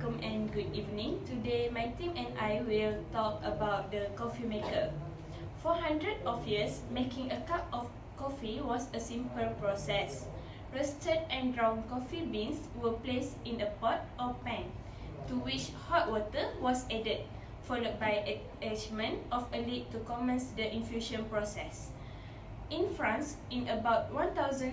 Assalamualaikum and good evening. Today my team and I will talk about the coffee maker. For hundreds of years, making a cup of coffee was a simple process. Roasted and ground coffee beans were placed in a pot or pan, to which hot water was added, followed by attachment of a lid to commence the infusion process. In France, in about 1710,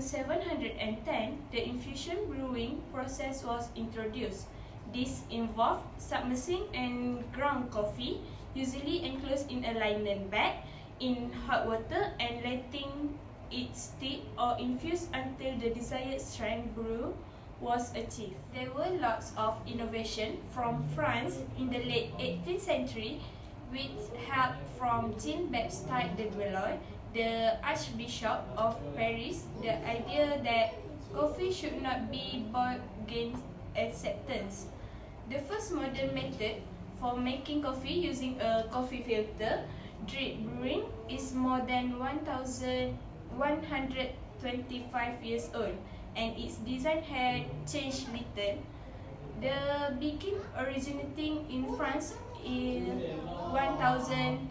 the infusion brewing process was introduced. This involved submersing and ground coffee, usually enclosed in a linen bag, in hot water and letting it steep or infuse until the desired strength brew was achieved. There were lots of innovation from France in the late 18th century with help from Jean-Baptiste de Boulogne, the Archbishop of Paris. The idea that coffee should not be boiled gained acceptance. The first modern method for making coffee using a coffee filter, drip brewing, is more than 125 years old, and its design had changed little. The beginning originating in France in 1780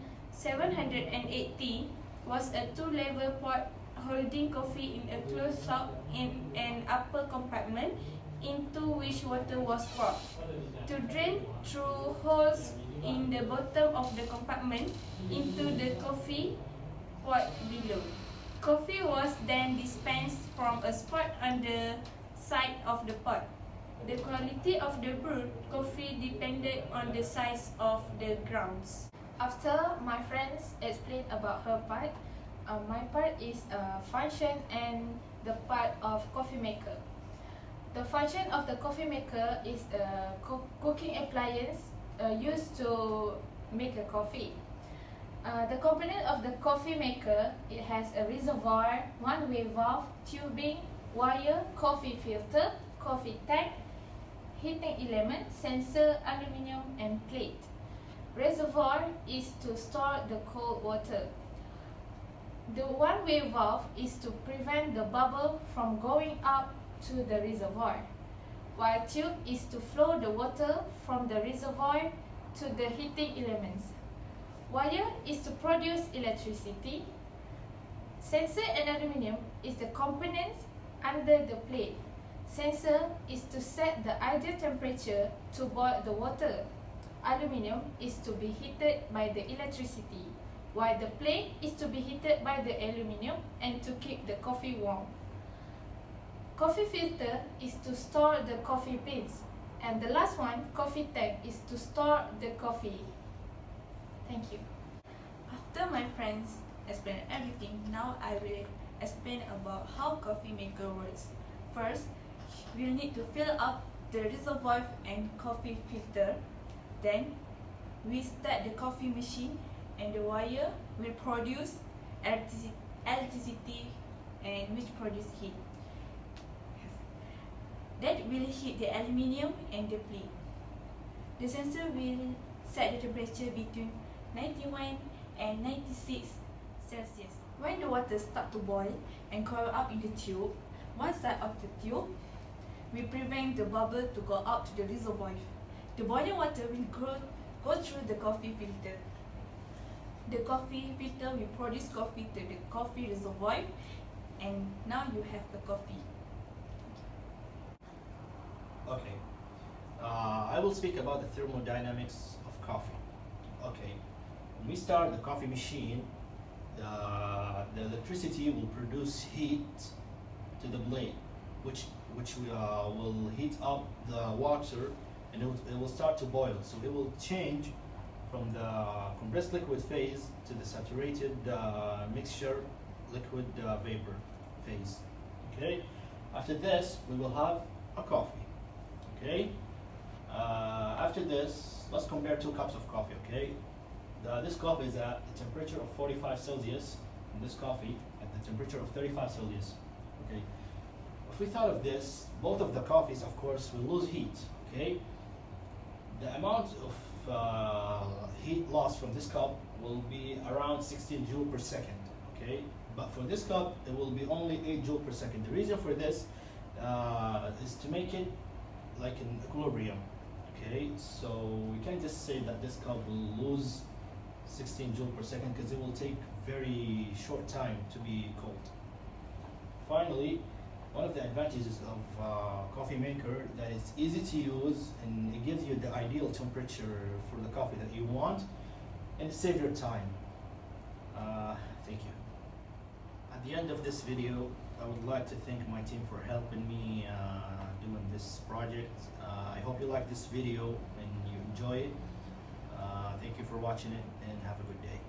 was a two-level pot holding coffee in a closed top in an upper compartment into which water was poured, to drain through holes in the bottom of the compartment into the coffee pot below. Coffee was then dispensed from a spot on the side of the pot. The quality of the brewed coffee depended on the size of the grounds. After my friends explained about her part, my part is function and the part of coffee maker. The function of the coffee maker is a cooking appliance used to make a coffee. The component of the coffee maker, it has a reservoir, one-way valve, tubing, wire, coffee filter, coffee tank, heating element, sensor, aluminium and plate. Reservoir is to store the cold water. The one-way valve is to prevent the bubble from going up to the reservoir, while tube is to flow the water from the reservoir to the heating elements. Wire is to produce electricity. Sensor and aluminium is the components under the plate. Sensor is to set the ideal temperature to boil the water. Aluminium is to be heated by the electricity, while the plate is to be heated by the aluminium and to keep the coffee warm. Coffee filter is to store the coffee beans, and the last one, coffee tank, is to store the coffee. Thank you. After my friends explain everything, now I will explain about how coffee maker works. First, we'll need to fill up the reservoir and coffee filter. Then, we start the coffee machine and the wire will produce electricity and which produce heat. That will heat the aluminium and the plate. The sensor will set the temperature between 91 and 96 Celsius. When the water starts to boil and coil up in the tube, one side of the tube will prevent the bubble to go out to the reservoir. The boiling water will go through the coffee filter. The coffee filter will produce coffee to the coffee reservoir, and now you have the coffee. Okay, I will speak about the thermodynamics of coffee. Okay, when we start the coffee machine, the electricity will produce heat to the blade, which will heat up the water, and it will start to boil. So it will change from the compressed liquid phase to the saturated mixture liquid vapor phase. Okay, after this we will have a coffee. Okay, after this, let's compare two cups of coffee. Okay, this coffee is at the temperature of 45 Celsius, and this coffee at the temperature of 35 Celsius. Okay, if we thought of this, both of the coffees, of course, will lose heat. Okay, the amount of heat lost from this cup will be around 16 joule per second. Okay, but for this cup, it will be only 8 joule per second. The reason for this is to make it like an equilibrium. Okay, so we can just say that this cup will lose 16 joule per second because it will take very short time to be cold. Finally, one of the advantages of coffee maker that it's easy to use and it gives you the ideal temperature for the coffee that you want and it saves your time. Thank you. At the end of this video, I would like to thank my team for helping me doing this project. I hope you like this video and you enjoy it. Thank you for watching it and have a good day.